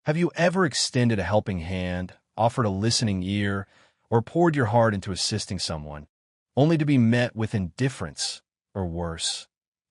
Have you ever extended a helping hand, offered a listening ear, or poured your heart into assisting someone, only to be met with indifference, or worse,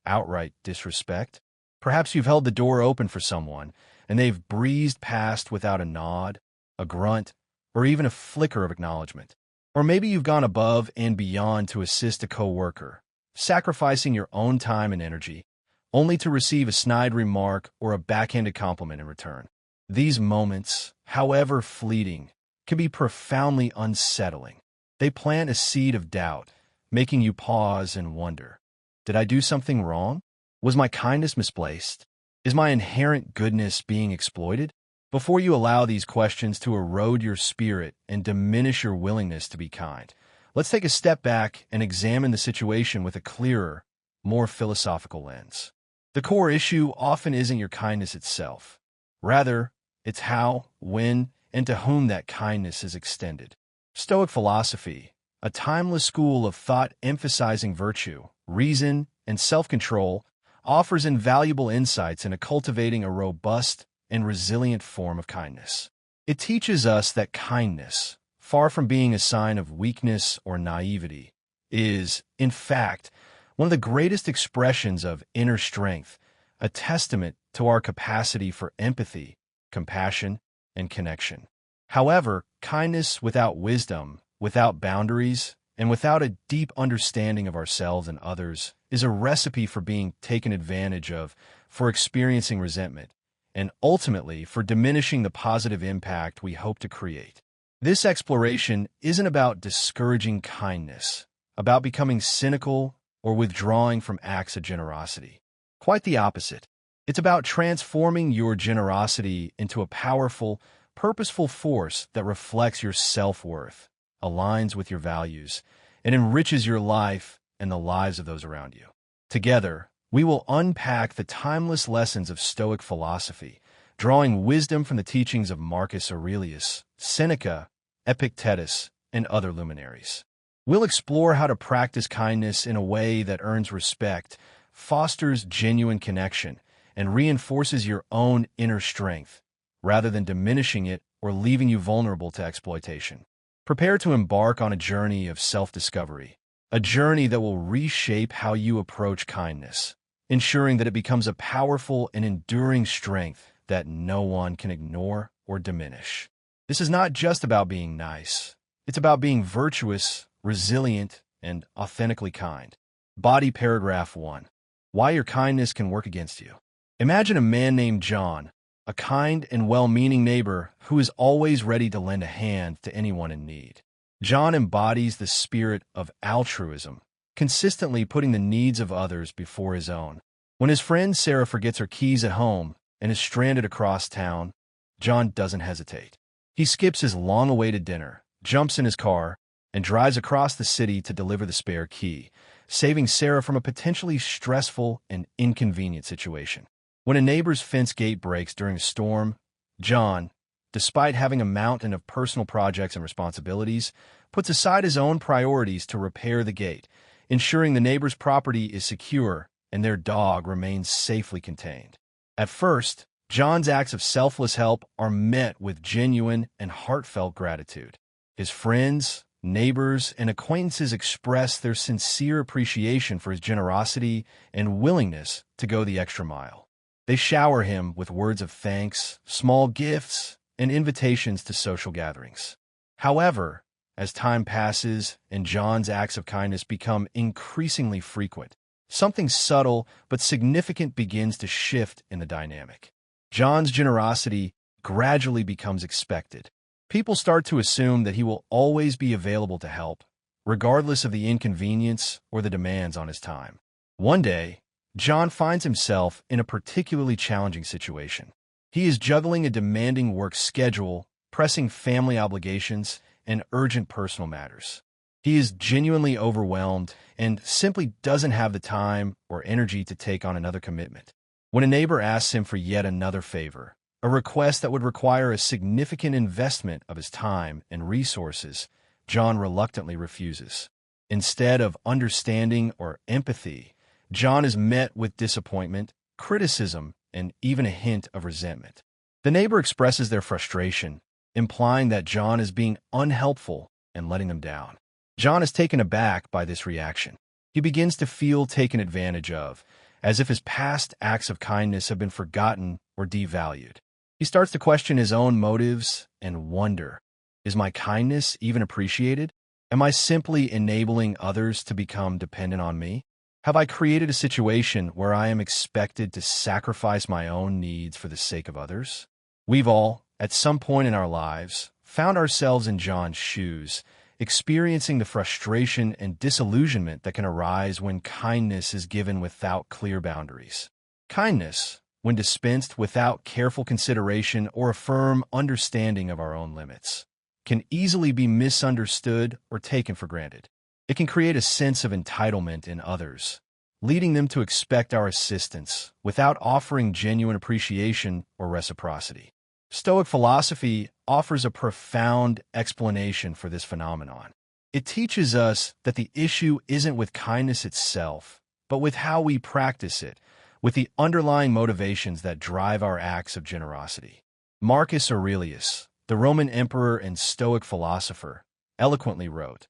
outright disrespect? Perhaps you've held the door open for someone, and they've breezed past without a nod, a grunt, or even a flicker of acknowledgement. Or maybe you've gone above and beyond to assist a coworker, sacrificing your own time and energy, only to receive a snide remark or a backhanded compliment in return. These moments, however fleeting, can be profoundly unsettling. They plant a seed of doubt, making you pause and wonder, did I do something wrong? Was my kindness misplaced? Is my inherent goodness being exploited? Before you allow these questions to erode your spirit and diminish your willingness to be kind, let's take a step back and examine the situation with a clearer, more philosophical lens. The core issue often isn't your kindness itself. Rather, it's how, when, and to whom that kindness is extended. Stoic philosophy, a timeless school of thought emphasizing virtue, reason, and self-control, offers invaluable insights into cultivating a robust and resilient form of kindness. It teaches us that kindness, far from being a sign of weakness or naivety, is, in fact, one of the greatest expressions of inner strength, a testament to our capacity for empathy, compassion, and connection. However, kindness without wisdom, without boundaries, and without a deep understanding of ourselves and others is a recipe for being taken advantage of, for experiencing resentment, and ultimately for diminishing the positive impact we hope to create. This exploration isn't about discouraging kindness, about becoming cynical or withdrawing from acts of generosity. Quite the opposite. It's about transforming your generosity into a powerful, purposeful force that reflects your self-worth, aligns with your values, and enriches your life and the lives of those around you. Together, we will unpack the timeless lessons of Stoic philosophy, drawing wisdom from the teachings of Marcus Aurelius, Seneca, Epictetus, and other luminaries. We'll explore how to practice kindness in a way that earns respect, fosters genuine connection, and reinforces your own inner strength, rather than diminishing it or leaving you vulnerable to exploitation. Prepare to embark on a journey of self-discovery, a journey that will reshape how you approach kindness, ensuring that it becomes a powerful and enduring strength that no one can ignore or diminish. This is not just about being nice. It's about being virtuous, resilient, and authentically kind. Body paragraph 1. Why your kindness can work against you. Imagine a man named John, a kind and well-meaning neighbor who is always ready to lend a hand to anyone in need. John embodies the spirit of altruism, consistently putting the needs of others before his own. When his friend Sarah forgets her keys at home and is stranded across town, John doesn't hesitate. He skips his long-awaited dinner, jumps in his car, and drives across the city to deliver the spare key, saving Sarah from a potentially stressful and inconvenient situation. When a neighbor's fence gate breaks during a storm, John, despite having a mountain of personal projects and responsibilities, puts aside his own priorities to repair the gate, ensuring the neighbor's property is secure and their dog remains safely contained. At first, John's acts of selfless help are met with genuine and heartfelt gratitude. His friends, neighbors, and acquaintances express their sincere appreciation for his generosity and willingness to go the extra mile. They shower him with words of thanks, small gifts, and invitations to social gatherings. However, as time passes and John's acts of kindness become increasingly frequent, something subtle but significant begins to shift in the dynamic. John's generosity gradually becomes expected. People start to assume that he will always be available to help, regardless of the inconvenience or the demands on his time. One day, John finds himself in a particularly challenging situation. He is juggling a demanding work schedule, pressing family obligations, and urgent personal matters. He is genuinely overwhelmed and simply doesn't have the time or energy to take on another commitment. When a neighbor asks him for yet another favor, a request that would require a significant investment of his time and resources, John reluctantly refuses. Instead of understanding or empathy, John is met with disappointment, criticism, and even a hint of resentment. The neighbor expresses their frustration, implying that John is being unhelpful and letting them down. John is taken aback by this reaction. He begins to feel taken advantage of, as if his past acts of kindness have been forgotten or devalued. He starts to question his own motives and wonder, is my kindness even appreciated? Am I simply enabling others to become dependent on me? Have I created a situation where I am expected to sacrifice my own needs for the sake of others? We've all, at some point in our lives, found ourselves in John's shoes, experiencing the frustration and disillusionment that can arise when kindness is given without clear boundaries. Kindness, when dispensed without careful consideration or a firm understanding of our own limits, can easily be misunderstood or taken for granted. It can create a sense of entitlement in others, leading them to expect our assistance without offering genuine appreciation or reciprocity. Stoic philosophy offers a profound explanation for this phenomenon. It teaches us that the issue isn't with kindness itself, but with how we practice it, with the underlying motivations that drive our acts of generosity. Marcus Aurelius, the Roman emperor and Stoic philosopher, eloquently wrote,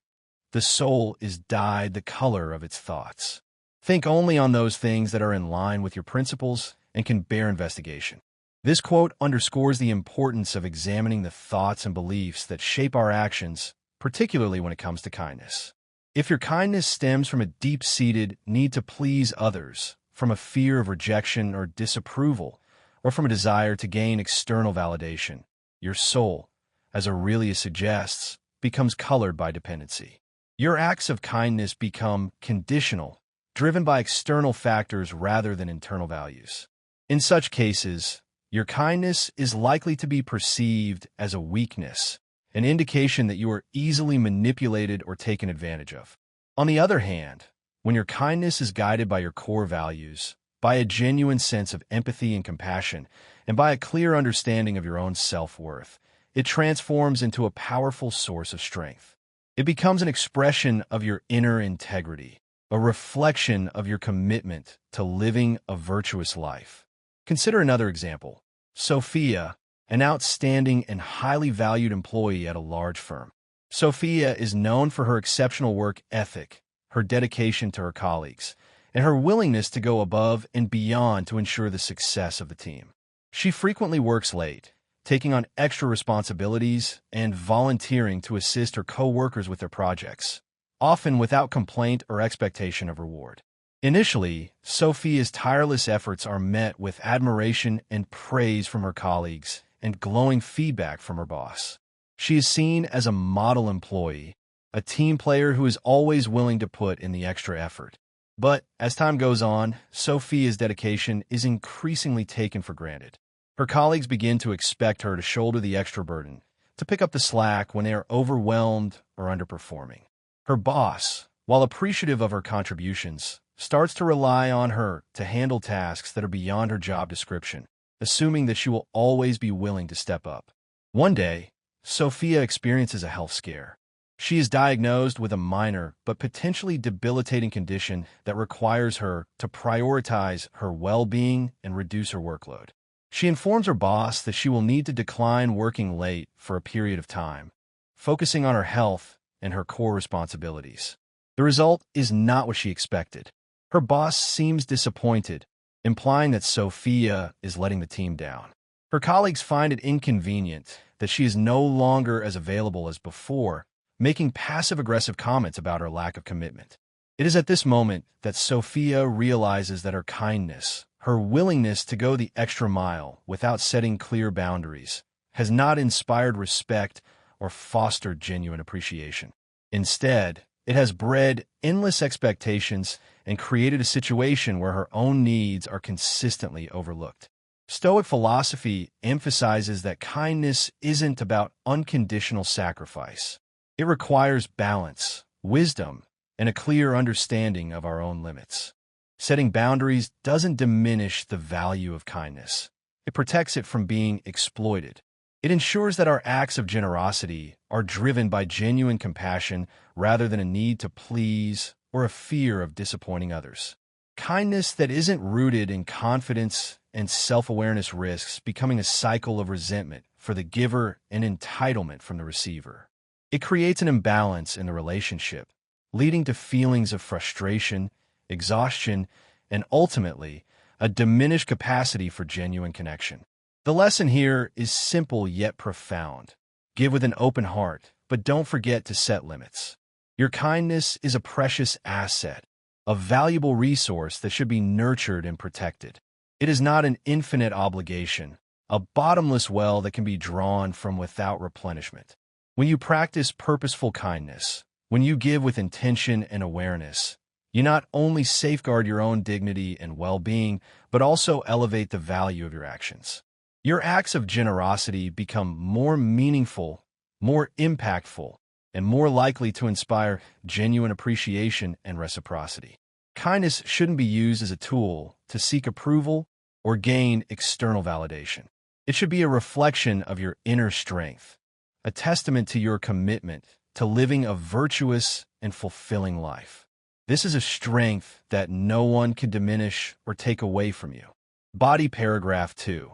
"The soul is dyed the color of its thoughts." Think only on those things that are in line with your principles and can bear investigation. This quote underscores the importance of examining the thoughts and beliefs that shape our actions, particularly when it comes to kindness. If your kindness stems from a deep-seated need to please others, from a fear of rejection or disapproval, or from a desire to gain external validation, your soul, as Aurelius suggests, becomes colored by dependency. Your acts of kindness become conditional, driven by external factors rather than internal values. In such cases, your kindness is likely to be perceived as a weakness, an indication that you are easily manipulated or taken advantage of. On the other hand, when your kindness is guided by your core values, by a genuine sense of empathy and compassion, and by a clear understanding of your own self-worth, it transforms into a powerful source of strength. It becomes an expression of your inner integrity, a reflection of your commitment to living a virtuous life. Consider another example. Sophia, an outstanding and highly valued employee at a large firm. Sophia is known for her exceptional work ethic, her dedication to her colleagues, and her willingness to go above and beyond to ensure the success of the team. She frequently works late, taking on extra responsibilities and volunteering to assist her co-workers with their projects, often without complaint or expectation of reward. Initially, Sophia's tireless efforts are met with admiration and praise from her colleagues and glowing feedback from her boss. She is seen as a model employee, a team player who is always willing to put in the extra effort. But as time goes on, Sophia's dedication is increasingly taken for granted. Her colleagues begin to expect her to shoulder the extra burden, to pick up the slack when they are overwhelmed or underperforming. Her boss, while appreciative of her contributions, starts to rely on her to handle tasks that are beyond her job description, assuming that she will always be willing to step up. One day, Sophia experiences a health scare. She is diagnosed with a minor but potentially debilitating condition that requires her to prioritize her well-being and reduce her workload. She informs her boss that she will need to decline working late for a period of time, focusing on her health and her core responsibilities. The result is not what she expected. Her boss seems disappointed, implying that Sophia is letting the team down. Her colleagues find it inconvenient that she is no longer as available as before, making passive-aggressive comments about her lack of commitment. It is at this moment that Sophia realizes that her kindness, her willingness to go the extra mile without setting clear boundaries, has not inspired respect or fostered genuine appreciation. Instead, it has bred endless expectations and created a situation where her own needs are consistently overlooked. Stoic philosophy emphasizes that kindness isn't about unconditional sacrifice. It requires balance, wisdom, and a clear understanding of our own limits. Setting boundaries doesn't diminish the value of kindness. It protects it from being exploited. It ensures that our acts of generosity are driven by genuine compassion rather than a need to please or a fear of disappointing others. Kindness that isn't rooted in confidence and self-awareness risks becoming a cycle of resentment for the giver and entitlement from the receiver. It creates an imbalance in the relationship, leading to feelings of frustration, exhaustion, and ultimately, a diminished capacity for genuine connection. The lesson here is simple yet profound. Give with an open heart, but don't forget to set limits. Your kindness is a precious asset, a valuable resource that should be nurtured and protected. It is not an infinite obligation, a bottomless well that can be drawn from without replenishment. When you practice purposeful kindness, when you give with intention and awareness, you not only safeguard your own dignity and well-being, but also elevate the value of your actions. Your acts of generosity become more meaningful, more impactful, and more likely to inspire genuine appreciation and reciprocity. Kindness shouldn't be used as a tool to seek approval or gain external validation. It should be a reflection of your inner strength, a testament to your commitment to living a virtuous and fulfilling life. This is a strength that no one can diminish or take away from you. Body paragraph 2.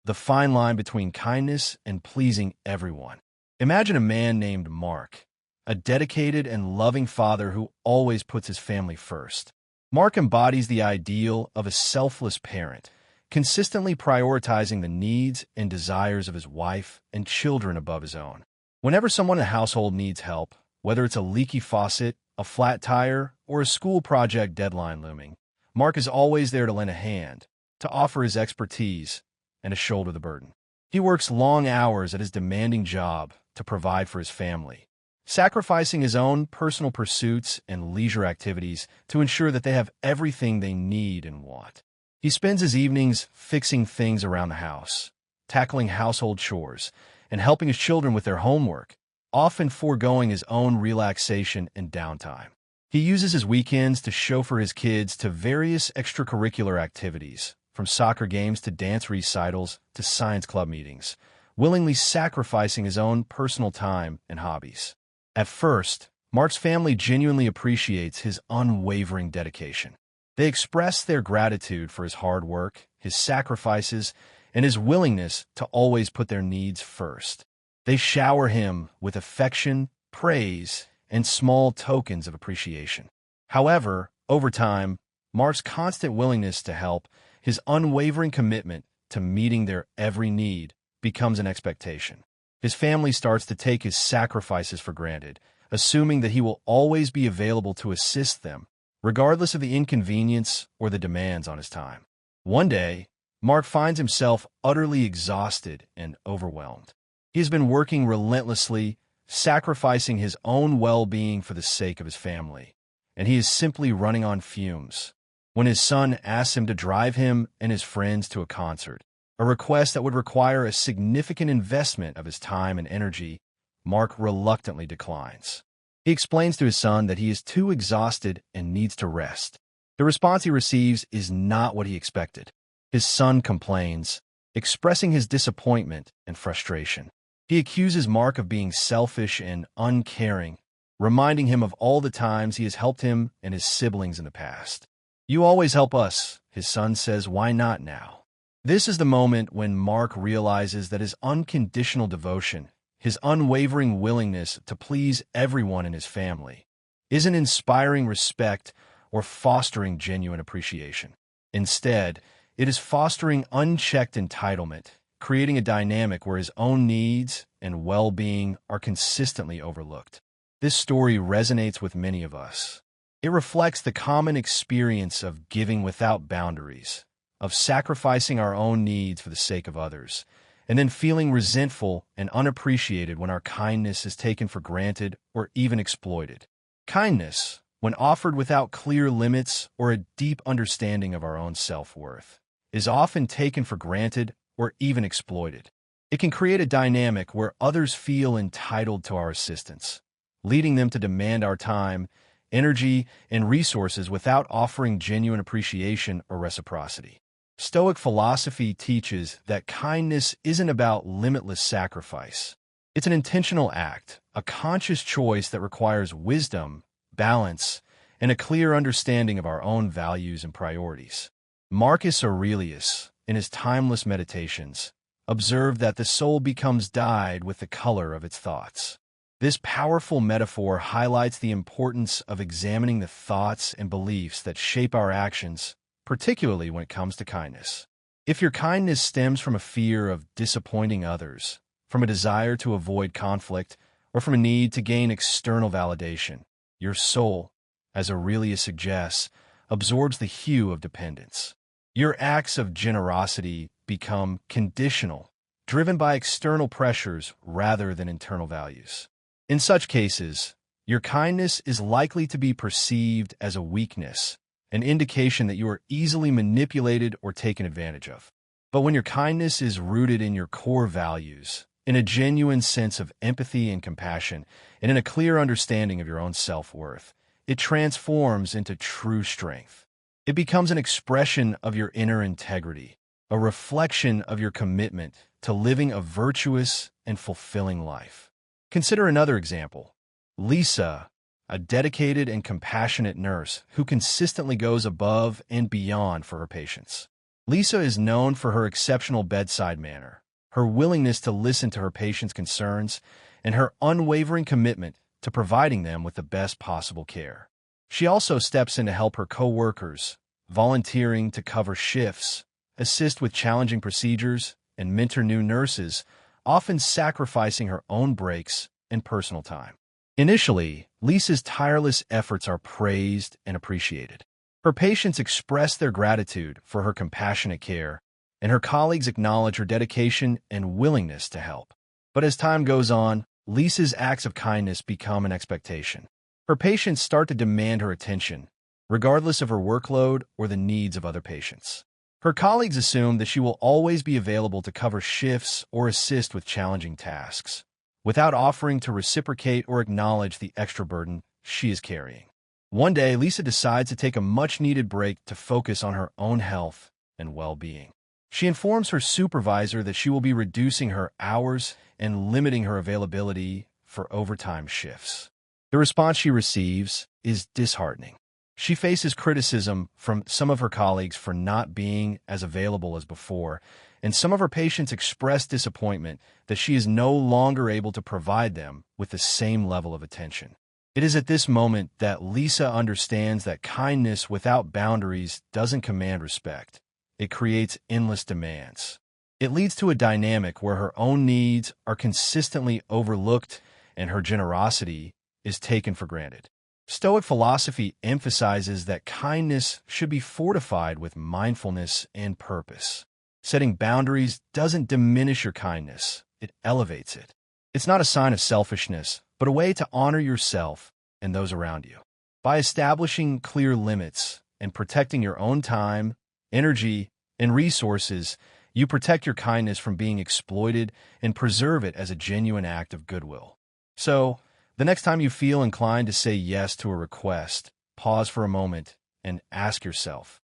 The fine line between kindness and pleasing everyone. Imagine a man named Mark, a dedicated and loving father who always puts his family first. Mark embodies the ideal of a selfless parent, consistently prioritizing the needs and desires of his wife and children above his own. Whenever someone in the household needs help, whether it's a leaky faucet, a flat tire, or a school project deadline looming, Mark is always there to lend a hand, to offer his expertise, and to shoulder the burden. He works long hours at his demanding job to provide for his family, sacrificing his own personal pursuits and leisure activities to ensure that they have everything they need and want. He spends his evenings fixing things around the house, tackling household chores, and helping his children with their homework, often foregoing his own relaxation and downtime. He uses his weekends to chauffeur his kids to various extracurricular activities, from soccer games to dance recitals to science club meetings, willingly sacrificing his own personal time and hobbies. At first, Mark's family genuinely appreciates his unwavering dedication. They express their gratitude for his hard work, his sacrifices, and his willingness to always put their needs first. They shower him with affection, praise, and small tokens of appreciation. However, over time, Mark's constant willingness to help, his unwavering commitment to meeting their every need, becomes an expectation. His family starts to take his sacrifices for granted, assuming that he will always be available to assist them, regardless of the inconvenience or the demands on his time. One day, Mark finds himself utterly exhausted and overwhelmed. He has been working relentlessly, sacrificing his own well-being for the sake of his family, and he is simply running on fumes. When his son asks him to drive him and his friends to a concert, a request that would require a significant investment of his time and energy, Mark reluctantly declines. He explains to his son that he is too exhausted and needs to rest. The response he receives is not what he expected. His son complains, expressing his disappointment and frustration. He accuses Mark of being selfish and uncaring, reminding him of all the times he has helped him and his siblings in the past. "You always help us," his son says. "Why not now?" This is the moment when Mark realizes that his unconditional devotion, his unwavering willingness to please everyone in his family, isn't inspiring respect or fostering genuine appreciation. Instead, it is fostering unchecked entitlement, creating a dynamic where his own needs and well-being are consistently overlooked. This story resonates with many of us. It reflects the common experience of giving without boundaries, of sacrificing our own needs for the sake of others, and then feeling resentful and unappreciated when our kindness is taken for granted or even exploited. Kindness, when offered without clear limits or a deep understanding of our own self-worth, is often taken for granted or even exploited. It can create a dynamic where others feel entitled to our assistance, leading them to demand our time, energy, and resources without offering genuine appreciation or reciprocity. Stoic philosophy teaches that kindness isn't about limitless sacrifice. It's an intentional act, a conscious choice that requires wisdom, balance, and a clear understanding of our own values and priorities. Marcus Aurelius, in his timeless meditations, observed that the soul becomes dyed with the color of its thoughts. This powerful metaphor highlights the importance of examining the thoughts and beliefs that shape our actions, particularly when it comes to kindness. If your kindness stems from a fear of disappointing others, from a desire to avoid conflict, or from a need to gain external validation, your soul, as Aurelius suggests, absorbs the hue of dependence. Your acts of generosity become conditional, driven by external pressures rather than internal values. In such cases, your kindness is likely to be perceived as a weakness, an indication that you are easily manipulated or taken advantage of. But when your kindness is rooted in your core values, in a genuine sense of empathy and compassion, and in a clear understanding of your own self-worth, it transforms into true strength. It becomes an expression of your inner integrity, a reflection of your commitment to living a virtuous and fulfilling life. Consider another example. Lisa, a dedicated and compassionate nurse who consistently goes above and beyond for her patients. Lisa is known for her exceptional bedside manner, her willingness to listen to her patients' concerns, and her unwavering commitment to providing them with the best possible care. She also steps in to help her co-workers, volunteering to cover shifts, assist with challenging procedures, and mentor new nurses, often sacrificing her own breaks and personal time. Initially, Lisa's tireless efforts are praised and appreciated. Her patients express their gratitude for her compassionate care, and her colleagues acknowledge her dedication and willingness to help. But as time goes on, Lisa's acts of kindness become an expectation. Her patients start to demand her attention, regardless of her workload or the needs of other patients. Her colleagues assume that she will always be available to cover shifts or assist with challenging tasks, without offering to reciprocate or acknowledge the extra burden she is carrying. One day, Lisa decides to take a much-needed break to focus on her own health and well-being. She informs her supervisor that she will be reducing her hours and limiting her availability for overtime shifts. The response she receives is disheartening. She faces criticism from some of her colleagues for not being as available as before, and some of her patients express disappointment that she is no longer able to provide them with the same level of attention. It is at this moment that Lisa understands that kindness without boundaries doesn't command respect. It creates endless demands. It leads to a dynamic where her own needs are consistently overlooked and her generosity is taken for granted. Stoic philosophy emphasizes that kindness should be fortified with mindfulness and purpose. Setting boundaries doesn't diminish your kindness, it elevates it. It's not a sign of selfishness, but a way to honor yourself and those around you. By establishing clear limits and protecting your own time, energy, and resources, you protect your kindness from being exploited and preserve it as a genuine act of goodwill. So, the next time you feel inclined to say yes to a request, pause for a moment and ask yourself,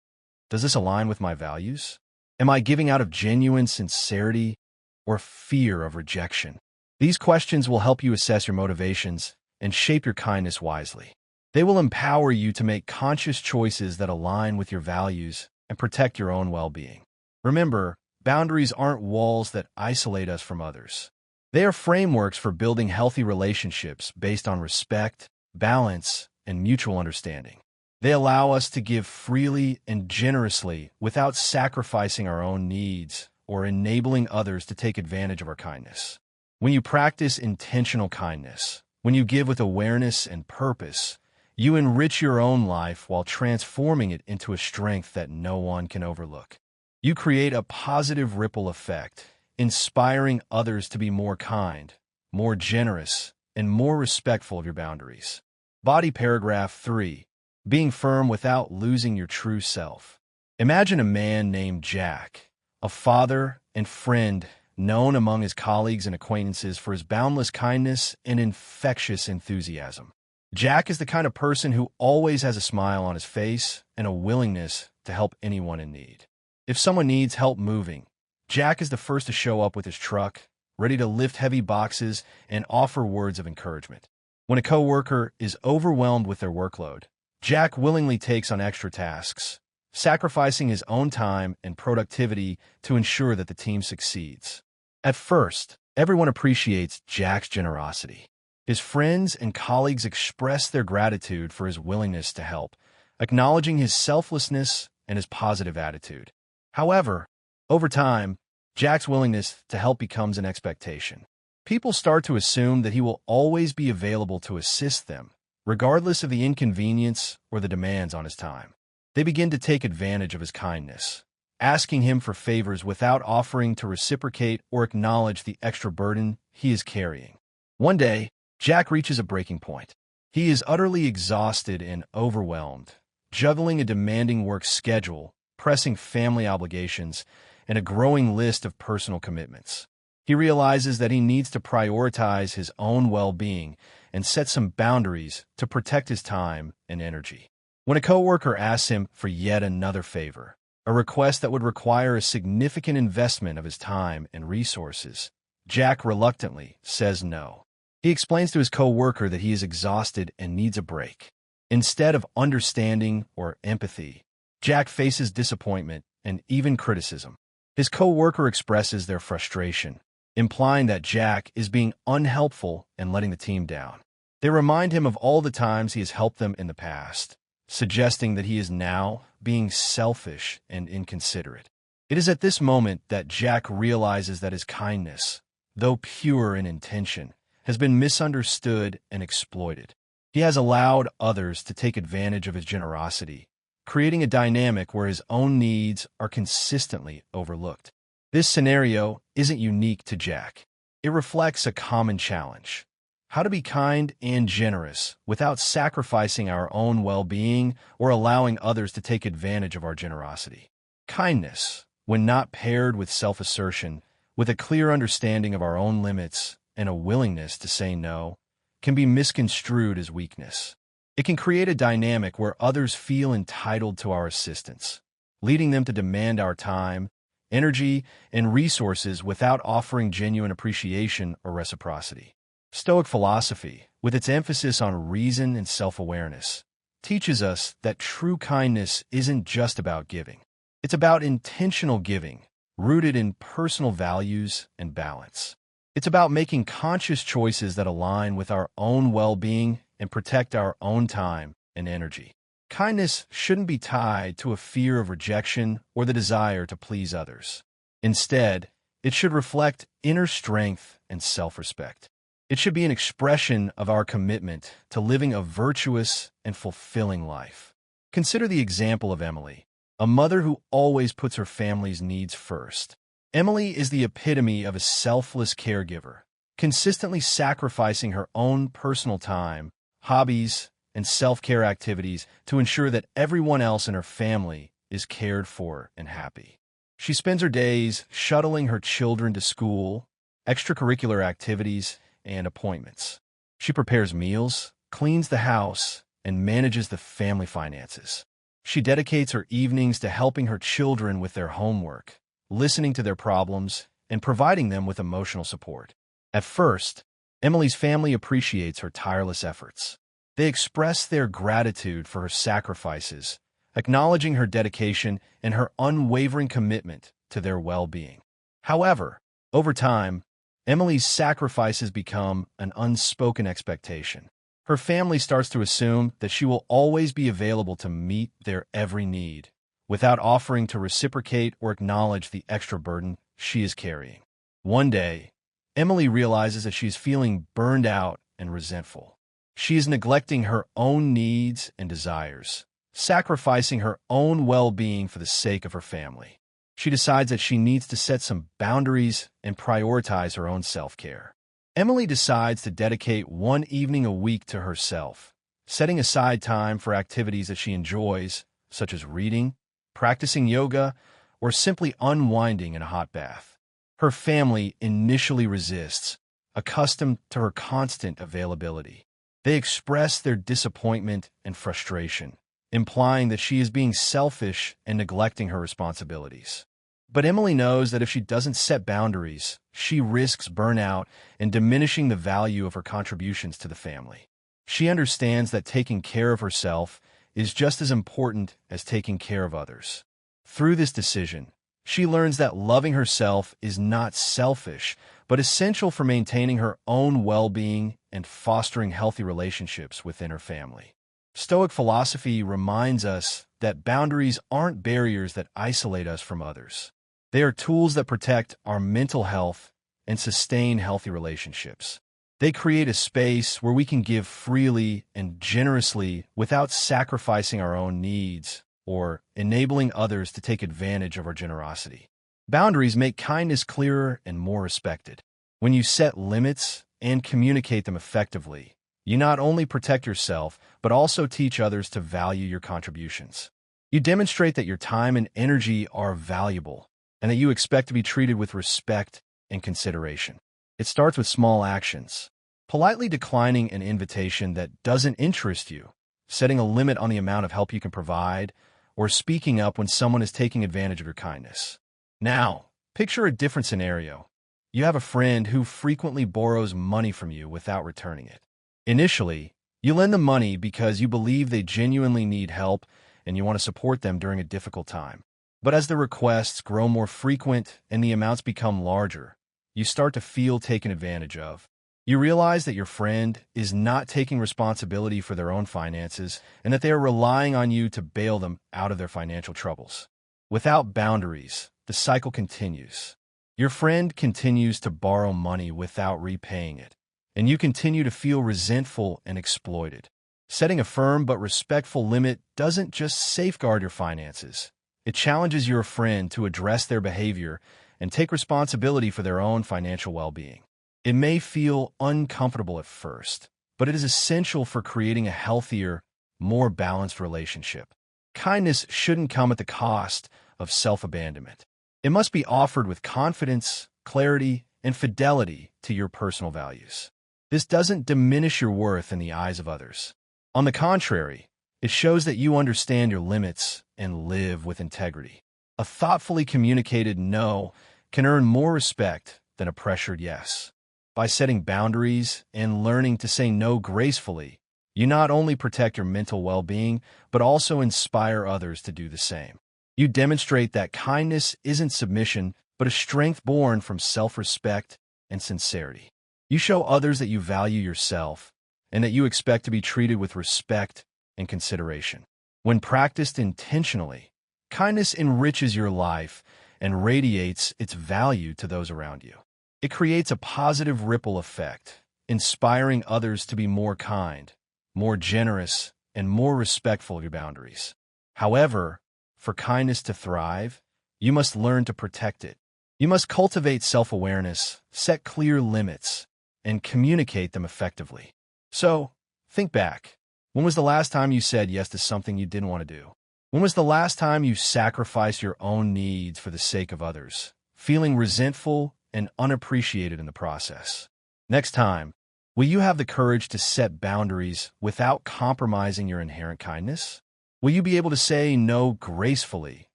does this align with my values? Am I giving out of genuine sincerity or fear of rejection? These questions will help you assess your motivations and shape your kindness wisely. They will empower you to make conscious choices that align with your values and protect your own well-being. Remember, boundaries aren't walls that isolate us from others. They are frameworks for building healthy relationships based on respect, balance, and mutual understanding. They allow us to give freely and generously without sacrificing our own needs or enabling others to take advantage of our kindness. When you practice intentional kindness, when you give with awareness and purpose, you enrich your own life while transforming it into a strength that no one can overlook. You create a positive ripple effect, inspiring others to be more kind, more generous, and more respectful of your boundaries. Body paragraph 3. Being firm without losing your true self. Imagine a man named Jack, a father and friend known among his colleagues and acquaintances for his boundless kindness and infectious enthusiasm. Jack is the kind of person who always has a smile on his face and a willingness to help anyone in need. If someone needs help moving, Jack is the first to show up with his truck, ready to lift heavy boxes and offer words of encouragement. When a coworker is overwhelmed with their workload, Jack willingly takes on extra tasks, sacrificing his own time and productivity to ensure that the team succeeds. At first, everyone appreciates Jack's generosity. His friends and colleagues express their gratitude for his willingness to help, acknowledging his selflessness and his positive attitude. However, over time, Jack's willingness to help becomes an expectation. People start to assume that he will always be available to assist them, regardless of the inconvenience or the demands on his time. They begin to take advantage of his kindness, asking him for favors without offering to reciprocate or acknowledge the extra burden he is carrying. One day, Jack reaches a breaking point. He is utterly exhausted and overwhelmed, juggling a demanding work schedule, pressing family obligations, and a growing list of personal commitments. He realizes that he needs to prioritize his own well-being and set some boundaries to protect his time and energy. When a coworker asks him for yet another favor, a request that would require a significant investment of his time and resources, Jack reluctantly says no. He explains to his coworker that he is exhausted and needs a break. Instead of understanding or empathy, Jack faces disappointment and even criticism. His coworker expresses their frustration, implying that Jack is being unhelpful and letting the team down. They remind him of all the times he has helped them in the past, suggesting that he is now being selfish and inconsiderate. It is at this moment that Jack realizes that his kindness, though pure in intention, has been misunderstood and exploited. He has allowed others to take advantage of his generosity, creating a dynamic where his own needs are consistently overlooked. This scenario isn't unique to Jack. It reflects a common challenge: how to be kind and generous without sacrificing our own well-being or allowing others to take advantage of our generosity. Kindness, when not paired with self-assertion, with a clear understanding of our own limits and a willingness to say no, can be misconstrued as weakness. It can create a dynamic where others feel entitled to our assistance, leading them to demand our time, energy, and resources without offering genuine appreciation or reciprocity. Stoic philosophy, with its emphasis on reason and self-awareness, teaches us that true kindness isn't just about giving. It's about intentional giving, rooted in personal values and balance. It's about making conscious choices that align with our own well-being and protect our own time and energy. Kindness shouldn't be tied to a fear of rejection or the desire to please others. Instead, it should reflect inner strength and self-respect. It should be an expression of our commitment to living a virtuous and fulfilling life. Consider the example of Emily, a mother who always puts her family's needs first. Emily is the epitome of a selfless caregiver, consistently sacrificing her own personal time, hobbies, and self-care activities to ensure that everyone else in her family is cared for and happy. She spends her days shuttling her children to school, extracurricular activities, and appointments. She prepares meals, cleans the house, and manages the family finances. She dedicates her evenings to helping her children with their homework, listening to their problems, and providing them with emotional support. At first, Emily's family appreciates her tireless efforts. They express their gratitude for her sacrifices, acknowledging her dedication and her unwavering commitment to their well-being. However, over time, Emily's sacrifices become an unspoken expectation. Her family starts to assume that she will always be available to meet their every need, without offering to reciprocate or acknowledge the extra burden she is carrying. One day, Emily realizes that she is feeling burned out and resentful. She is neglecting her own needs and desires, sacrificing her own well-being for the sake of her family. She decides that she needs to set some boundaries and prioritize her own self-care. Emily decides to dedicate one evening a week to herself, setting aside time for activities that she enjoys, such as reading, practicing yoga, or simply unwinding in a hot bath. Her family initially resists, accustomed to her constant availability. They express their disappointment and frustration, implying that she is being selfish and neglecting her responsibilities. But Emily knows that if she doesn't set boundaries, she risks burnout and diminishing the value of her contributions to the family. She understands that taking care of herself is just as important as taking care of others. Through this decision, she learns that loving herself is not selfish, but essential for maintaining her own well-being and fostering healthy relationships within her family. Stoic philosophy reminds us that boundaries aren't barriers that isolate us from others. They are tools that protect our mental health and sustain healthy relationships. They create a space where we can give freely and generously without sacrificing our own needs or enabling others to take advantage of our generosity. Boundaries make kindness clearer and more respected. When you set limits and communicate them effectively, you not only protect yourself, but also teach others to value your contributions. You demonstrate that your time and energy are valuable and that you expect to be treated with respect and consideration. It starts with small actions. Politely declining an invitation that doesn't interest you, setting a limit on the amount of help you can provide, or speaking up when someone is taking advantage of your kindness. Now, picture a different scenario. You have a friend who frequently borrows money from you without returning it. Initially, you lend them money because you believe they genuinely need help and you want to support them during a difficult time. But as the requests grow more frequent and the amounts become larger, you start to feel taken advantage of. You realize that your friend is not taking responsibility for their own finances and that they are relying on you to bail them out of their financial troubles. Without boundaries, the cycle continues. Your friend continues to borrow money without repaying it, and you continue to feel resentful and exploited. Setting a firm but respectful limit doesn't just safeguard your finances. It challenges your friend to address their behavior and take responsibility for their own financial well-being. It may feel uncomfortable at first, but it is essential for creating a healthier, more balanced relationship. Kindness shouldn't come at the cost of self-abandonment. It must be offered with confidence, clarity, and fidelity to your personal values. This doesn't diminish your worth in the eyes of others. On the contrary, it shows that you understand your limits and live with integrity. A thoughtfully communicated no can earn more respect than a pressured yes. By setting boundaries and learning to say no gracefully, you not only protect your mental well-being, but also inspire others to do the same. You demonstrate that kindness isn't submission, but a strength born from self-respect and sincerity. You show others that you value yourself and that you expect to be treated with respect and consideration. When practiced intentionally, kindness enriches your life and radiates its value to those around you. It creates a positive ripple effect, inspiring others to be more kind, more generous, and more respectful of your boundaries. However, for kindness to thrive, you must learn to protect it. You must cultivate self-awareness, set clear limits, and communicate them effectively. So, think back. When was the last time you said yes to something you didn't want to do? When was the last time you sacrificed your own needs for the sake of others, feeling resentful and unappreciated in the process? Next time, will you have the courage to set boundaries without compromising your inherent kindness? Will you be able to say no gracefully,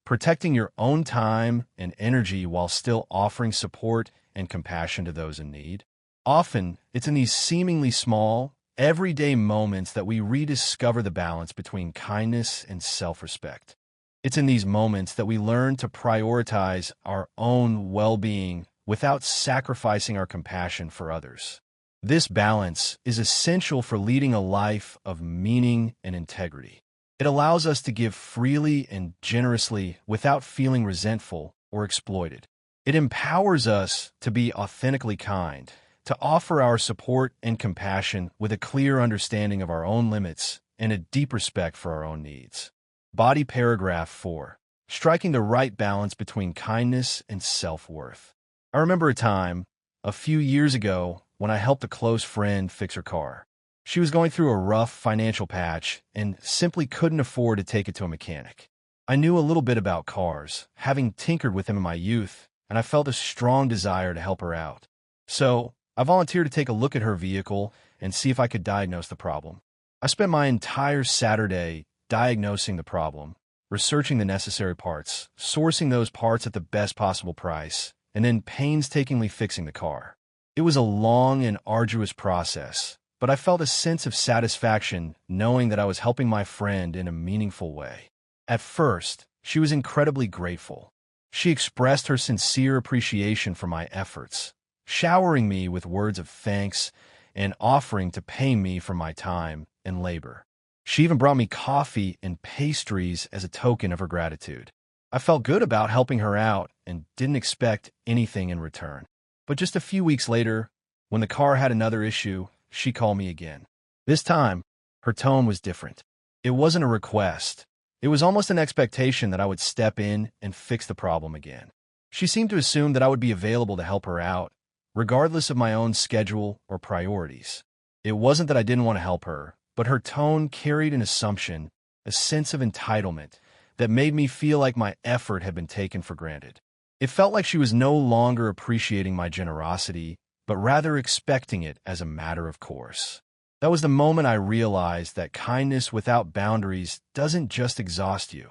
protecting your own time and energy while still offering support and compassion to those in need? Often, it's in these seemingly small, everyday moments that we rediscover the balance between kindness and self-respect. It's in these moments that we learn to prioritize our own well-being without sacrificing our compassion for others. This balance is essential for leading a life of meaning and integrity. It allows us to give freely and generously without feeling resentful or exploited. It empowers us to be authentically kind, to offer our support and compassion with a clear understanding of our own limits and a deep respect for our own needs. Body paragraph 4. Striking the right balance between kindness and self-worth. I remember a time, a few years ago, when I helped a close friend fix her car. She was going through a rough financial patch and simply couldn't afford to take it to a mechanic. I knew a little bit about cars, having tinkered with them in my youth, and I felt a strong desire to help her out. So, I volunteered to take a look at her vehicle and see if I could diagnose the problem. I spent my entire Saturday diagnosing the problem, researching the necessary parts, sourcing those parts at the best possible price, and then painstakingly fixing the car. It was a long and arduous process, but I felt a sense of satisfaction knowing that I was helping my friend in a meaningful way. At first, she was incredibly grateful. She expressed her sincere appreciation for my efforts, showering me with words of thanks and offering to pay me for my time and labor. She even brought me coffee and pastries as a token of her gratitude. I felt good about helping her out and didn't expect anything in return. But just a few weeks later, when the car had another issue, she called me again. This time, her tone was different. It wasn't a request. It was almost an expectation that I would step in and fix the problem again. She seemed to assume that I would be available to help her out, regardless of my own schedule or priorities. It wasn't that I didn't want to help her, but her tone carried an assumption, a sense of entitlement, that made me feel like my effort had been taken for granted. It felt like she was no longer appreciating my generosity, but rather expecting it as a matter of course. That was the moment I realized that kindness without boundaries doesn't just exhaust you.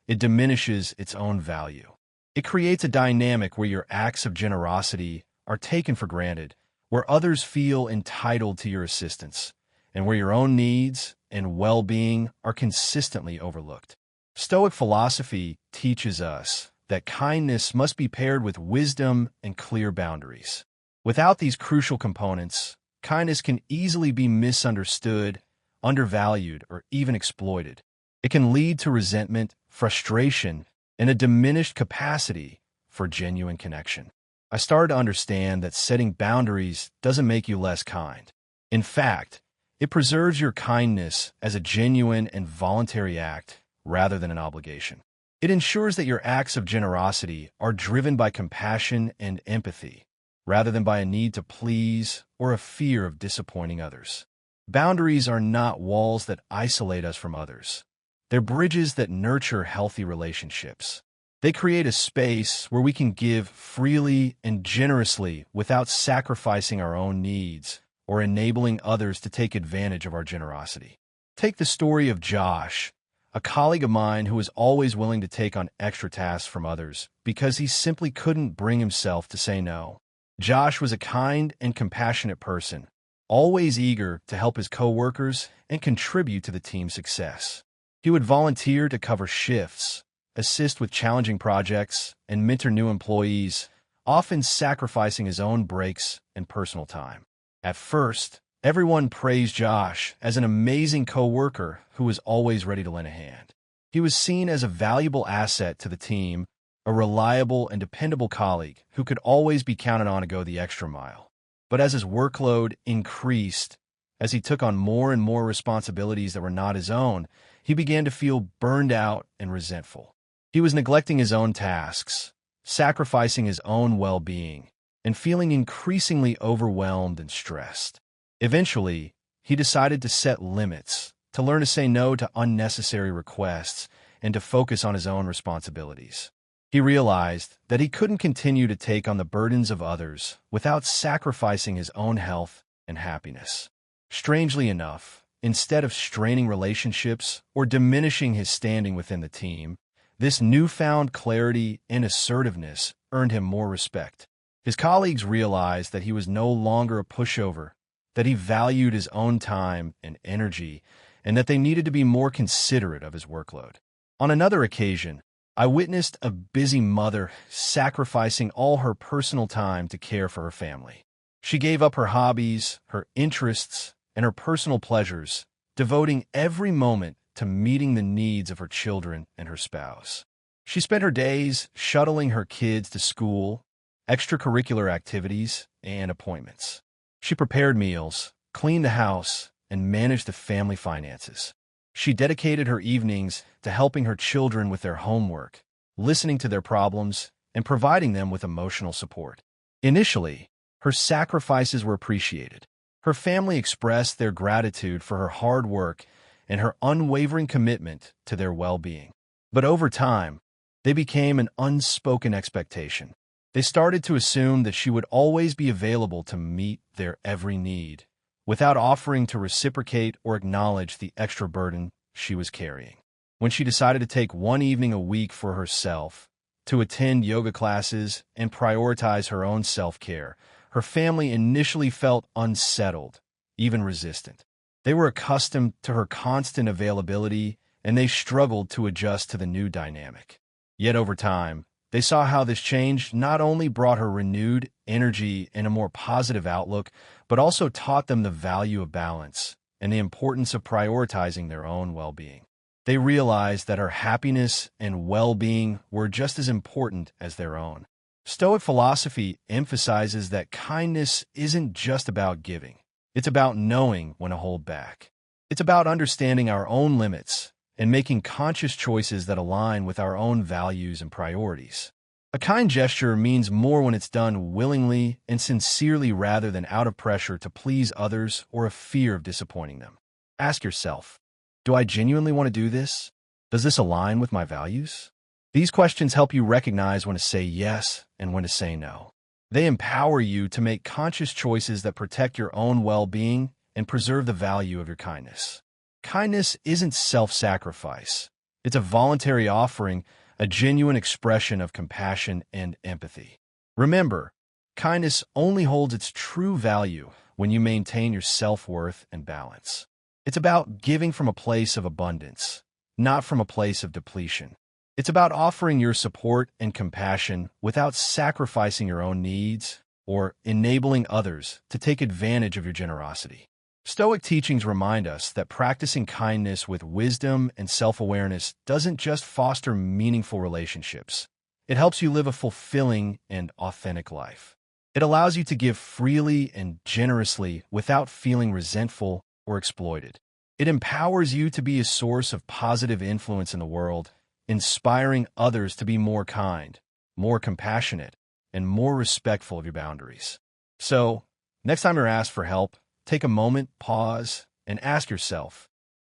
It diminishes its own value. It creates a dynamic where your acts of generosity are taken for granted, where others feel entitled to your assistance, and where your own needs and well-being are consistently overlooked. Stoic philosophy teaches us that kindness must be paired with wisdom and clear boundaries. Without these crucial components, kindness can easily be misunderstood, undervalued, or even exploited. It can lead to resentment, frustration, and a diminished capacity for genuine connection. I started to understand that setting boundaries doesn't make you less kind. In fact, it preserves your kindness as a genuine and voluntary act rather than an obligation. It ensures that your acts of generosity are driven by compassion and empathy, rather than by a need to please or a fear of disappointing others. Boundaries are not walls that isolate us from others. They're bridges that nurture healthy relationships. They create a space where we can give freely and generously without sacrificing our own needs or enabling others to take advantage of our generosity. Take the story of Josh, a colleague of mine who was always willing to take on extra tasks from others because he simply couldn't bring himself to say no. Josh was a kind and compassionate person, always eager to help his coworkers and contribute to the team's success. He would volunteer to cover shifts, assist with challenging projects, and mentor new employees, often sacrificing his own breaks and personal time. At first, everyone praised Josh as an amazing coworker who was always ready to lend a hand. He was seen as a valuable asset to the team, a reliable and dependable colleague who could always be counted on to go the extra mile. But as his workload increased, as he took on more and more responsibilities that were not his own, he began to feel burned out and resentful. He was neglecting his own tasks, sacrificing his own well-being, and feeling increasingly overwhelmed and stressed. Eventually, he decided to set limits, to learn to say no to unnecessary requests, and to focus on his own responsibilities. He realized that he couldn't continue to take on the burdens of others without sacrificing his own health and happiness. Strangely enough, instead of straining relationships or diminishing his standing within the team, this newfound clarity and assertiveness earned him more respect. His colleagues realized that he was no longer a pushover, that he valued his own time and energy, and that they needed to be more considerate of his workload. On another occasion, I witnessed a busy mother sacrificing all her personal time to care for her family. She gave up her hobbies, her interests, and her personal pleasures, devoting every moment to meeting the needs of her children and her spouse. She spent her days shuttling her kids to school, extracurricular activities, and appointments. She prepared meals, cleaned the house, and managed the family finances. She dedicated her evenings to helping her children with their homework, listening to their problems, and providing them with emotional support. Initially, her sacrifices were appreciated. Her family expressed their gratitude for her hard work and her unwavering commitment to their well-being. But over time, they became an unspoken expectation. They started to assume that she would always be available to meet their every need, without offering to reciprocate or acknowledge the extra burden she was carrying. When she decided to take one evening a week for herself, to attend yoga classes and prioritize her own self-care, her family initially felt unsettled even resistant. They were accustomed to her constant availability, and they struggled to adjust to the new dynamic. Yet over time, they saw how this change not only brought her renewed energy and a more positive outlook, but also taught them the value of balance and the importance of prioritizing their own well-being. They realized that her happiness and well-being were just as important as their own. Stoic philosophy emphasizes that kindness isn't just about giving. It's about knowing when to hold back. It's about understanding our own limits and making conscious choices that align with our own values and priorities. A kind gesture means more when it's done willingly and sincerely rather than out of pressure to please others or a fear of disappointing them. Ask yourself, do I genuinely want to do this? Does this align with my values? These questions help you recognize when to say yes and when to say no. They empower you to make conscious choices that protect your own well-being and preserve the value of your kindness. Kindness isn't self-sacrifice. It's a voluntary offering, a genuine expression of compassion and empathy. Remember, kindness only holds its true value when you maintain your self-worth and balance. It's about giving from a place of abundance, not from a place of depletion. It's about offering your support and compassion without sacrificing your own needs or enabling others to take advantage of your generosity. Stoic teachings remind us that practicing kindness with wisdom and self-awareness doesn't just foster meaningful relationships. It helps you live a fulfilling and authentic life. It allows you to give freely and generously without feeling resentful or exploited. It empowers you to be a source of positive influence in the world, inspiring others to be more kind, more compassionate, and more respectful of your boundaries. So, next time you're asked for help, take a moment, pause, and ask yourself,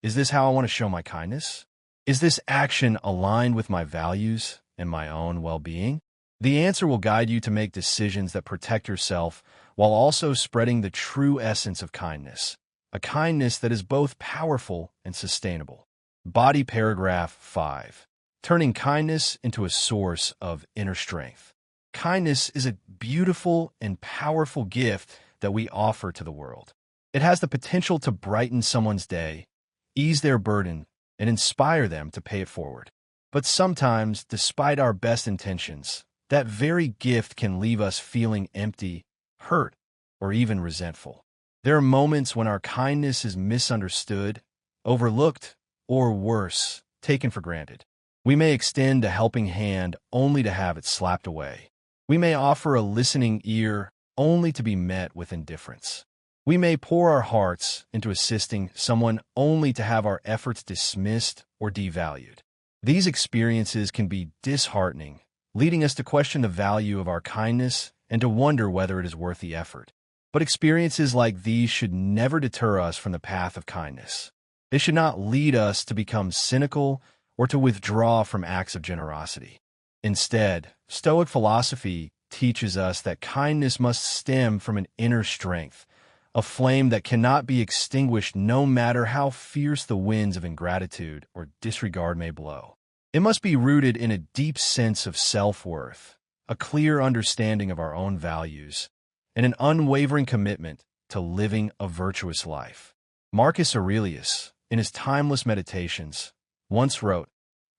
is this how I want to show my kindness? Is this action aligned with my values and my own well-being? The answer will guide you to make decisions that protect yourself while also spreading the true essence of kindness, a kindness that is both powerful and sustainable. Body paragraph 5. Turning kindness into a source of inner strength. Kindness is a beautiful and powerful gift that we offer to the world. It has the potential to brighten someone's day, ease their burden, and inspire them to pay it forward. But sometimes, despite our best intentions, that very gift can leave us feeling empty, hurt, or even resentful. There are moments when our kindness is misunderstood, overlooked, or worse, taken for granted. We may extend a helping hand only to have it slapped away. We may offer a listening ear only to be met with indifference. We may pour our hearts into assisting someone only to have our efforts dismissed or devalued. These experiences can be disheartening, leading us to question the value of our kindness and to wonder whether it is worth the effort. But experiences like these should never deter us from the path of kindness. They should not lead us to become cynical or to withdraw from acts of generosity. Instead, Stoic philosophy teaches us that kindness must stem from an inner strength, a flame that cannot be extinguished no matter how fierce the winds of ingratitude or disregard may blow. It must be rooted in a deep sense of self-worth, a clear understanding of our own values, and an unwavering commitment to living a virtuous life. Marcus Aurelius, in his timeless meditations, once wrote,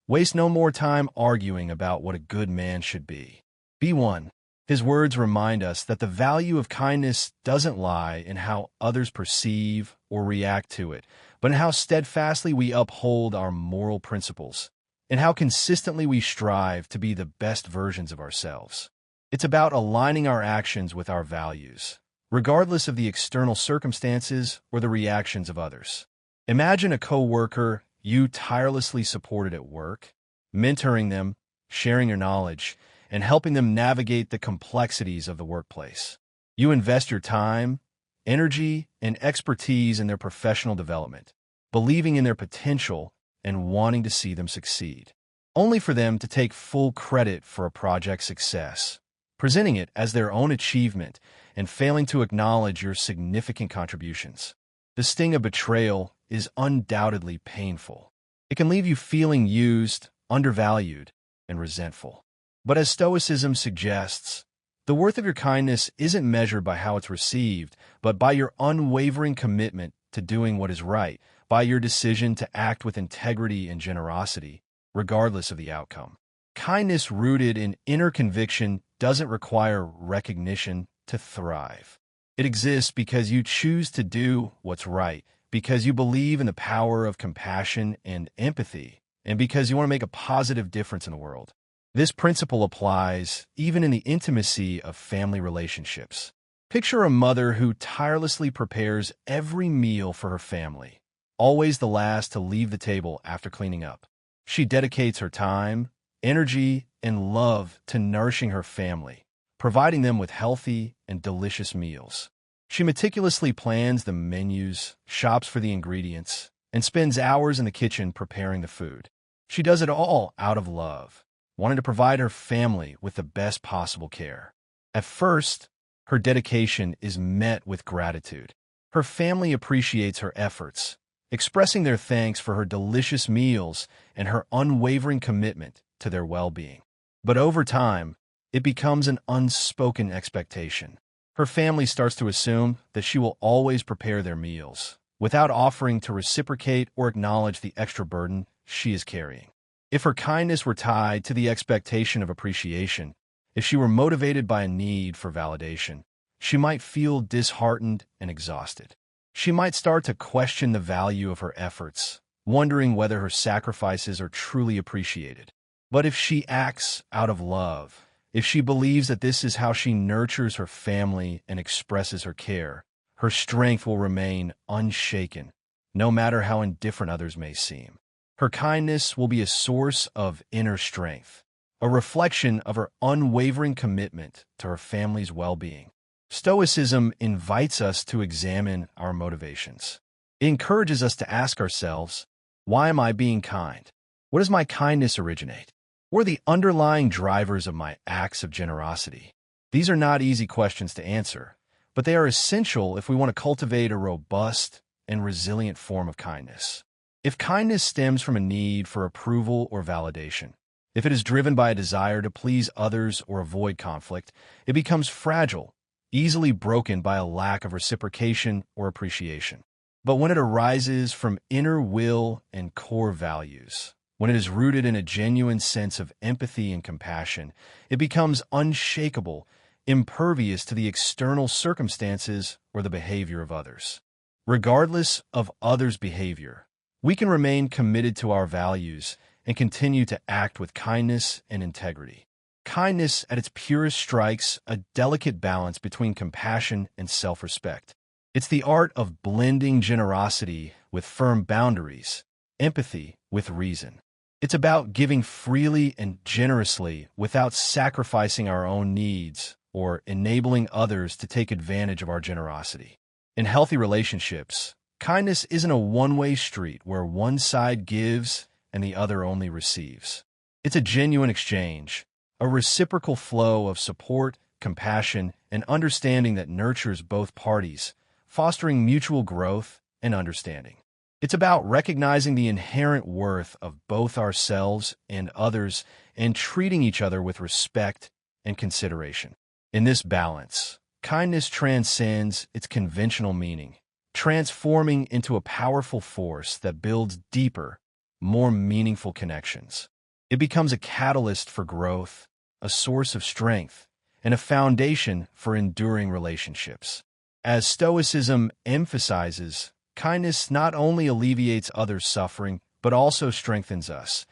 "Waste no more time arguing about what a good man should be. Be one." His words remind us that the value of kindness doesn't lie in how others perceive or react to it, but in how steadfastly we uphold our moral principles, and how consistently we strive to be the best versions of ourselves. It's about aligning our actions with our values, regardless of the external circumstances or the reactions of others. Imagine a coworker you tirelessly supported at work, mentoring them, sharing your knowledge, and helping them navigate the complexities of the workplace. You invest your time, energy, and expertise in their professional development, believing in their potential and wanting to see them succeed, only for them to take full credit for a project's success, presenting it as their own achievement and failing to acknowledge your significant contributions. The sting of betrayal is undoubtedly painful. It can leave you feeling used, undervalued, and resentful. But as Stoicism suggests, The worth of your kindness isn't measured by how it's received, but by your unwavering commitment to doing what is right, by your decision to act with integrity and generosity, regardless of the outcome. Kindness rooted in inner conviction doesn't require recognition to thrive. It exists because you choose to do what's right, because you believe in the power of compassion and empathy, and because you want to make a positive difference in the world. This principle applies even in the intimacy of family relationships. Picture a mother who tirelessly prepares every meal for her family, always the last to leave the table after cleaning up. She dedicates her time, energy, and love to nourishing her family, providing them with healthy and delicious meals. She meticulously plans the menus, shops for the ingredients, and spends hours in the kitchen preparing the food. She does it all out of love, wanting to provide her family with the best possible care. At first, her dedication is met with gratitude. Her family appreciates her efforts, expressing their thanks for her delicious meals and her unwavering commitment to their well-being. But over time, it becomes an unspoken expectation. Her family starts to assume that she will always prepare their meals, without offering to reciprocate or acknowledge the extra burden she is carrying. If her kindness were tied to the expectation of appreciation, if she were motivated by a need for validation, she might feel disheartened and exhausted. She might start to question the value of her efforts, wondering whether her sacrifices are truly appreciated. But if she acts out of love, if she believes that this is how she nurtures her family and expresses her care, her strength will remain unshaken, no matter how indifferent others may seem. Her kindness will be a source of inner strength, a reflection of her unwavering commitment to her family's well-being. Stoicism invites us to examine our motivations. It encourages us to ask ourselves, why am I being kind? Where does my kindness originate? What are the underlying drivers of my acts of generosity? These are not easy questions to answer, but they are essential if we want to cultivate a robust and resilient form of kindness. If kindness stems from a need for approval or validation, if it is driven by a desire to please others or avoid conflict, it becomes fragile, easily broken by a lack of reciprocation or appreciation. But when it arises from inner will and core values, when it is rooted in a genuine sense of empathy and compassion, it becomes unshakable, impervious to the external circumstances or the behavior of others. Regardless of others' behavior, we can remain committed to our values and continue to act with kindness and integrity. Kindness at its purest strikes a delicate balance between compassion and self-respect. It's the art of blending generosity with firm boundaries, empathy with reason. It's about giving freely and generously without sacrificing our own needs or enabling others to take advantage of our generosity. In healthy relationships, kindness isn't a one-way street where one side gives and the other only receives. It's a genuine exchange, a reciprocal flow of support, compassion, and understanding that nurtures both parties, fostering mutual growth and understanding. It's about recognizing the inherent worth of both ourselves and others and treating each other with respect and consideration. In this balance, kindness transcends its conventional meaning, transforming into a powerful force that builds deeper, more meaningful connections. It becomes a catalyst for growth, a source of strength, and a foundation for enduring relationships. As Stoicism emphasizes, kindness not only alleviates others' suffering, but also strengthens us,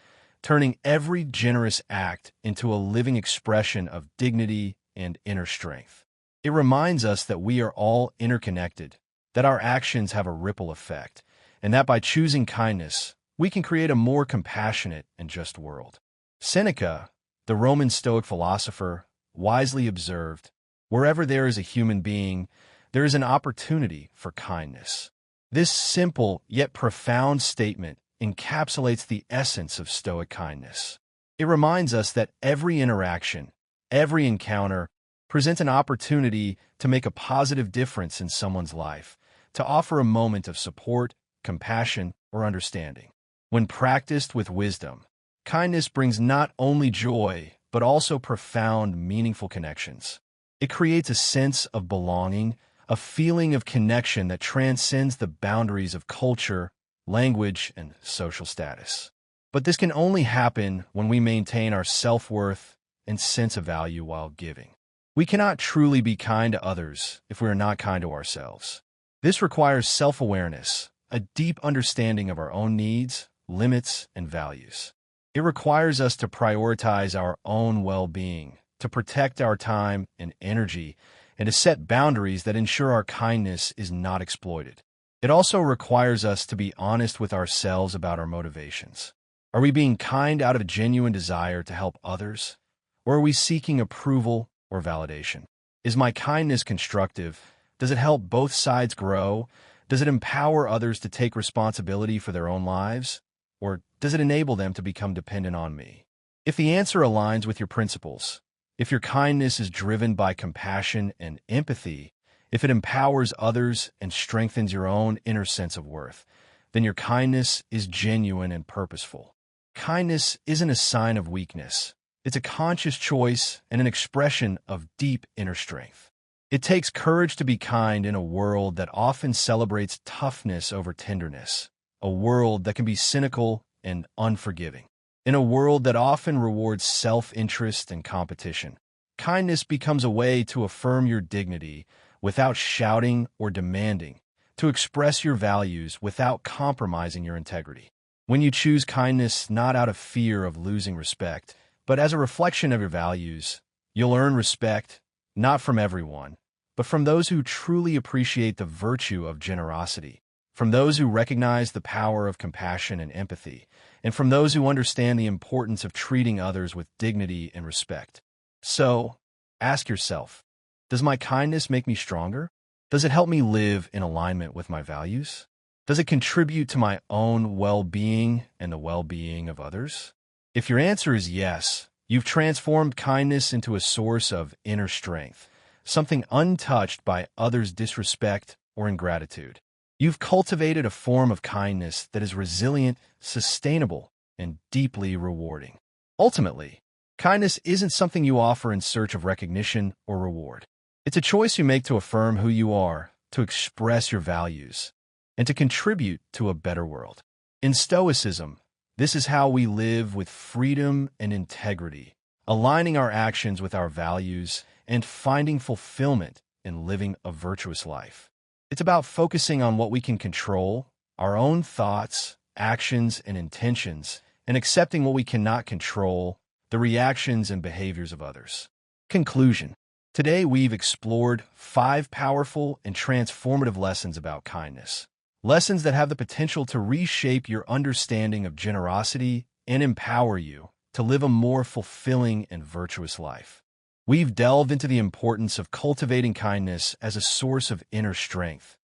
turning every generous act into a living expression of dignity and inner strength. It reminds us that we are all interconnected, that our actions have a ripple effect, and that by choosing kindness, we can create a more compassionate and just world. Seneca, the Roman Stoic philosopher, wisely observed, "Wherever there is a human being, there is an opportunity for kindness." This simple yet profound statement encapsulates the essence of Stoic kindness. It reminds us that every interaction, every encounter, presents an opportunity to make a positive difference in someone's life, to offer a moment of support, compassion, or understanding. When practiced with wisdom, kindness brings not only joy, but also profound, meaningful connections. It creates a sense of belonging, a feeling of connection that transcends the boundaries of culture, language, and social status. But this can only happen when we maintain our self-worth and sense of value while giving. We cannot truly be kind to others if we are not kind to ourselves. This requires self-awareness, a deep understanding of our own needs, limits, and values. It requires us to prioritize our own well-being, to protect our time and energy, and to set boundaries that ensure our kindness is not exploited. It also requires us to be honest with ourselves about our motivations. Are we being kind out of a genuine desire to help others? Or are we seeking approval or validation? Is my kindness constructive? Does it help both sides grow? Does it empower others to take responsibility for their own lives? Or does it enable them to become dependent on me? If the answer aligns with your principles, if your kindness is driven by compassion and empathy, if it empowers others and strengthens your own inner sense of worth, then your kindness is genuine and purposeful. Kindness isn't a sign of weakness. It's a conscious choice and an expression of deep inner strength. It takes courage to be kind in a world that often celebrates toughness over tenderness, a world that can be cynical and unforgiving, in a world that often rewards self-interest and competition. Kindness becomes a way to affirm your dignity without shouting or demanding, to express your values without compromising your integrity. When you choose kindness not out of fear of losing respect, but as a reflection of your values, you'll earn respect, not from everyone, but from those who truly appreciate the virtue of generosity, from those who recognize the power of compassion and empathy, and from those who understand the importance of treating others with dignity and respect. So, ask yourself, does my kindness make me stronger? Does it help me live in alignment with my values? Does it contribute to my own well-being and the well-being of others? If your answer is yes, you've transformed kindness into a source of inner strength, something untouched by others' disrespect or ingratitude. You've cultivated a form of kindness that is resilient, sustainable, and deeply rewarding. Ultimately, kindness isn't something you offer in search of recognition or reward. It's a choice you make to affirm who you are, to express your values, and to contribute to a better world. In Stoicism, this is how we live with freedom and integrity, aligning our actions with our values and finding fulfillment in living a virtuous life. It's about focusing on what we can control, our own thoughts, actions, and intentions, and accepting what we cannot control, the reactions and behaviors of others. Conclusion. Today we've explored 5 powerful and transformative lessons about kindness. Lessons that have the potential to reshape your understanding of generosity and empower you to live a more fulfilling and virtuous life. We've delved into the importance of cultivating kindness as a source of inner strength,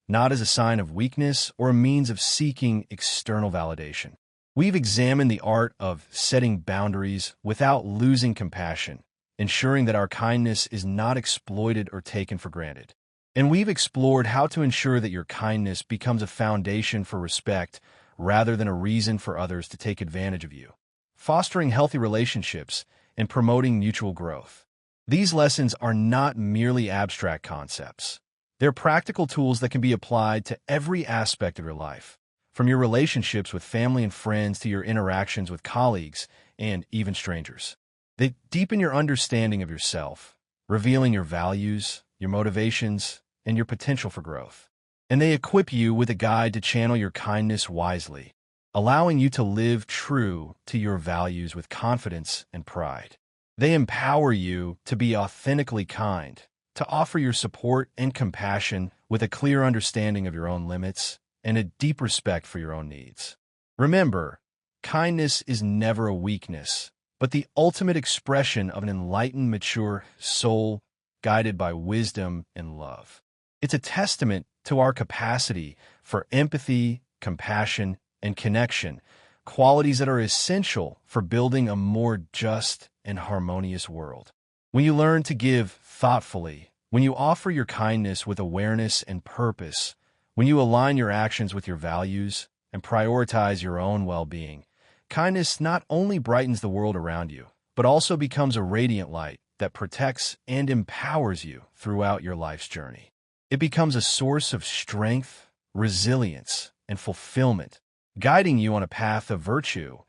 not as a sign of weakness or a means of seeking external validation. We've examined the art of setting boundaries without losing compassion, ensuring that our kindness is not exploited or taken for granted. And we've explored how to ensure that your kindness becomes a foundation for respect rather than a reason for others to take advantage of you, fostering healthy relationships and promoting mutual growth. These lessons are not merely abstract concepts. They're practical tools that can be applied to every aspect of your life, from your relationships with family and friends to your interactions with colleagues and even strangers. They deepen your understanding of yourself, revealing your values, your motivations, and your potential for growth. And they equip you with a guide to channel your kindness wisely, allowing you to live true to your values with confidence and pride. They empower you to be authentically kind, to offer your support and compassion with a clear understanding of your own limits and a deep respect for your own needs. Remember, kindness is never a weakness, but the ultimate expression of an enlightened, mature soul guided by wisdom and love. It's a testament to our capacity for empathy, compassion, and connection, qualities that are essential for building a more just and harmonious world. When you learn to give thoughtfully, when you offer your kindness with awareness and purpose, when you align your actions with your values and prioritize your own well-being, kindness not only brightens the world around you, but also becomes a radiant light that protects and empowers you throughout your life's journey. It becomes a source of strength, resilience, and fulfillment, guiding you on a path of virtue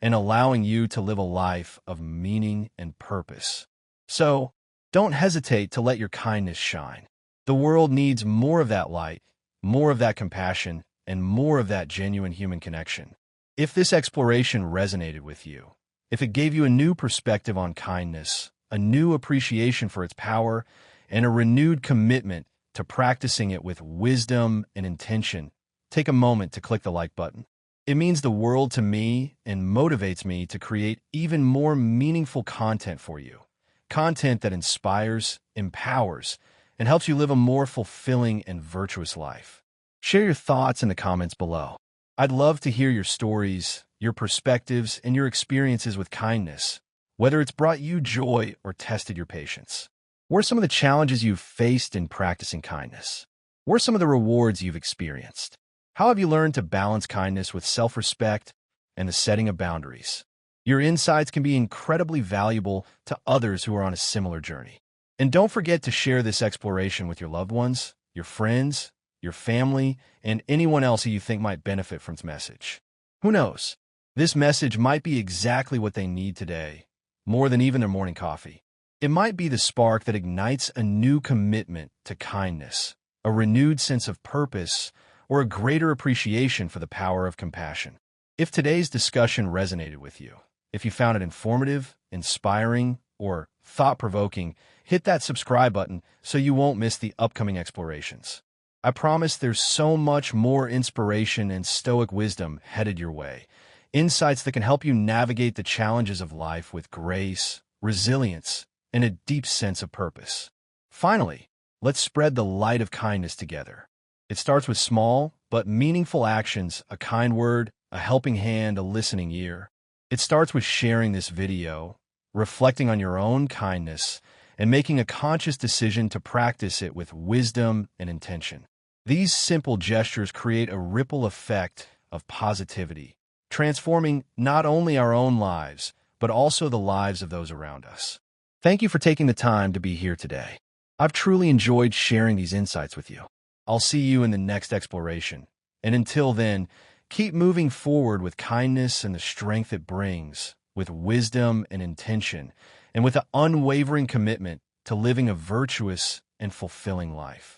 and allowing you to live a life of meaning and purpose. So, don't hesitate to let your kindness shine. The world needs more of that light, more of that compassion, and more of that genuine human connection. If this exploration resonated with you, if it gave you a new perspective on kindness, a new appreciation for its power, and a renewed commitment to practicing it with wisdom and intention, take a moment to click the like button. It means the world to me and motivates me to create even more meaningful content for you. Content that inspires, empowers, and helps you live a more fulfilling and virtuous life. Share your thoughts in the comments below. I'd love to hear your stories, your perspectives, and your experiences with kindness, whether it's brought you joy or tested your patience. What are some of the challenges you've faced in practicing kindness? What are some of the rewards you've experienced? How have you learned to balance kindness with self-respect and the setting of boundaries? Your insights can be incredibly valuable to others who are on a similar journey. And don't forget to share this exploration with your loved ones, your friends, your family, and anyone else who you think might benefit from this message. Who knows? This message might be exactly what they need today, more than even their morning coffee. It might be the spark that ignites a new commitment to kindness, a renewed sense of purpose, or a greater appreciation for the power of compassion. If today's discussion resonated with you, if you found it informative, inspiring, or thought-provoking, hit that subscribe button so you won't miss the upcoming explorations. I promise there's so much more inspiration and Stoic wisdom headed your way. Insights that can help you navigate the challenges of life with grace, resilience, and a deep sense of purpose. Finally, let's spread the light of kindness together. It starts with small but meaningful actions, a kind word, a helping hand, a listening ear. It starts with sharing this video, reflecting on your own kindness, and making a conscious decision to practice it with wisdom and intention. These simple gestures create a ripple effect of positivity, transforming not only our own lives, but also the lives of those around us. Thank you for taking the time to be here today. I've truly enjoyed sharing these insights with you. I'll see you in the next exploration. And until then, keep moving forward with kindness and the strength it brings, with wisdom and intention, and with an unwavering commitment to living a virtuous and fulfilling life.